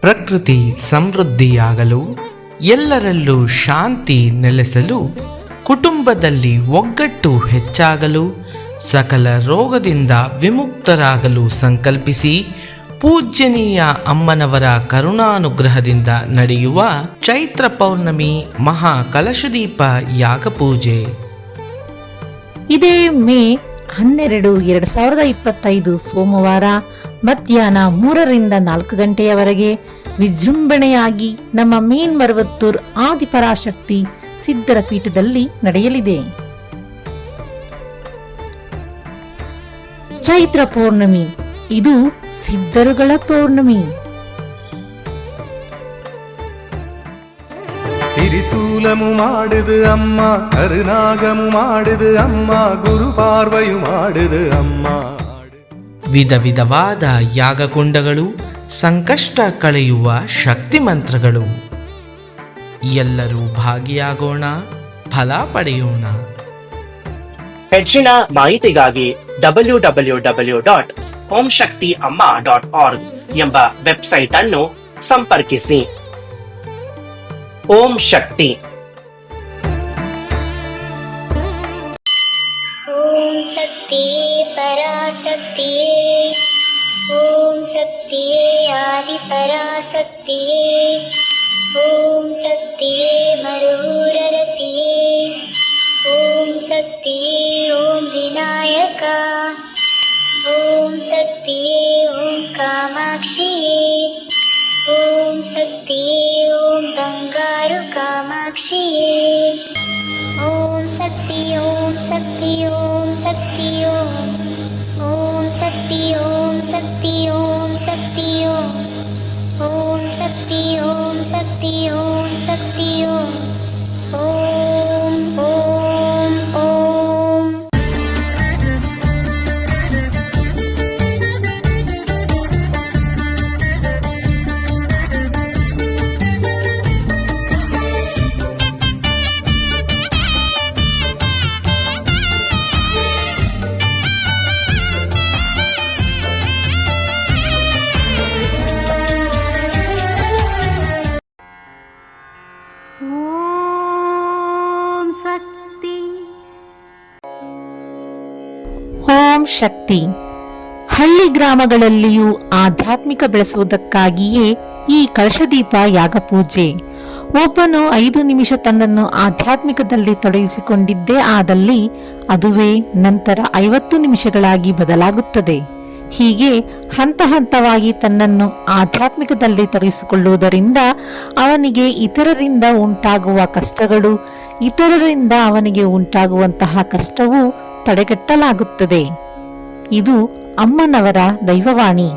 ಪ್ರಕೃತಿ ಸಮೃದ್ಧಿಯಾಗಲು, ಎಲ್ಲರಲ್ಲೂ ಶಾಂತಿ ನೆಲೆಸಲು, ಕುಟುಂಬದಲ್ಲಿ ಒಗ್ಗಟ್ಟು ಹೆಚ್ಚಾಗಲು, ಸಕಲ ರೋಗದಿಂದ ವಿಮುಕ್ತರಾಗಲು ಸಂಕಲ್ಪಿಸಿ ಪೂಜ್ಯನೀಯ ಅಮ್ಮನವರ ಕರುಣಾನುಗ್ರಹದಿಂದ ನಡೆಯುವ ಚೈತ್ರ ಪೌರ್ಣಮಿ ಮಹಾ ಕಲಶದೀಪ ಯಾಗ ಪೂಜೆ ಇದೇ ಮೇ 12, 2025 ಸೋಮವಾರ ಮಧ್ಯಾಹ್ನ 3ರಿಂದ 4 ಗಂಟೆಯವರೆಗೆ ವಿಜೃಂಭಣೆಯಾಗಿ ನಮ್ಮ ಮೇನ್ಮರವತ್ತೂರ್ ಆದಿಪರಾಶಕ್ತಿ ಸಿದ್ಧರ ಪೀಠದಲ್ಲಿ ನಡೆಯಲಿದೆ. ಚೈತ್ರ ಪೌರ್ಣಮಿ ಇದು ಸಿದ್ಧರುಗಳ ಪೌರ್ಣಮಿ. തിരിശൂലമു മാടുത് അമ്മ, കരുനാഗമു മാടുത് അമ്മ, ಗುರುಪಾರ್ವಯು ಮಾಡುದು ಅಮ್ಮ. ವಿಧ ವಿಧವಾದ ಯಾಗಕುಂಡಗಳು, ಸಂಕಷ್ಟ ಕಳೆಯುವ ಶಕ್ತಿ ಮಂತ್ರಗಳು. ಎಲ್ಲರೂ ಭಾಗಿಯಾಗೋಣ, ಫಲ ಪಡೆಯೋಣ. ಹೆಚ್ಚಿನ ಮಾಹಿತಿಗಾಗಿ www.omshaktiamma.org ಎಂಬ ವೆಬ್ಸೈಟ್ ಅನ್ನು ಸಂಪರ್ಕಿಸಿ. ಓಂ ಶಕ್ತಿ. ಓಂ ಶಕ್ತಿ ಪರಾಶಕ್ತಿ, ಓಂ ಶಕ್ತಿ ಆದಿ ಪರಾಶಕ್ತಿ, ಓಂ ಶಕ್ತಿ ಮರೂರರಸಿ, ಓಂ ಶಕ್ತಿ ಓಂ ವಿನಾಯಕ, ಓಂ ಶಕ್ತಿ ಓಂ ಕಾಮಾಕ್ಷಿ, ಓಂ ಶಕ್ತಿ ಓಂ ಬಂಗಾರು ಕಾಮಾಕ್ಷಿ, ಓಂ ಶಕ್ತಿ ಓಂ ಶಕ್ತಿ ಓಂ ಶಕ್ತಿ ಓಂ ಶಕ್ತಿ ಓಂ ಶಕ್ತಿ ಓಂ ಶಕ್ತಿ ಓಂ ಶಕ್ತಿ ಓಂ ಶಕ್ತಿ ಓಂ ಶಕ್ತಿ ಓಂ ಓಂ ಓಂ. ಓಂ ಶಕ್ತಿ. ಹಳ್ಳಿ ಗ್ರಾಮಗಳಲ್ಲಿಯೂ ಆಧ್ಯಾತ್ಮಿಕ ಬೆಳೆಸುವುದಕ್ಕಾಗಿಯೇ ಈ ಕಳಶದೀಪ ಯಾಗ ಪೂಜೆ. ಒಬ್ಬನು 5 ನಿಮಿಷ ತನ್ನನ್ನು ಆಧ್ಯಾತ್ಮಿಕದಲ್ಲಿ ತೊಡಗಿಸಿಕೊಂಡಿದ್ದೇ ಆದಲ್ಲಿ ಅದುವೇ ನಂತರ 50 ನಿಮಿಷಗಳಾಗಿ ಬದಲಾಗುತ್ತದೆ. ಹೀಗೆ ಹಂತ ಹಂತವಾಗಿ ತನ್ನನ್ನು ಆಧ್ಯಾತ್ಮಿಕದಲ್ಲಿ ತೊಡಗಿಸಿಕೊಳ್ಳುವುದರಿಂದ ಅವನಿಗೆ ಇತರರಿಂದ ಉಂಟಾಗುವ ಕಷ್ಟಗಳು, ಇತರರಿಂದ ಅವನಿಗೆ ಉಂಟಾಗುವಂತಹ ಕಷ್ಟವೂ ತಡೆಗಟ್ಟಲಾಗುತ್ತದೆ. ಇದು ಅಮ್ಮನವರ ದೈವವಾಣಿ.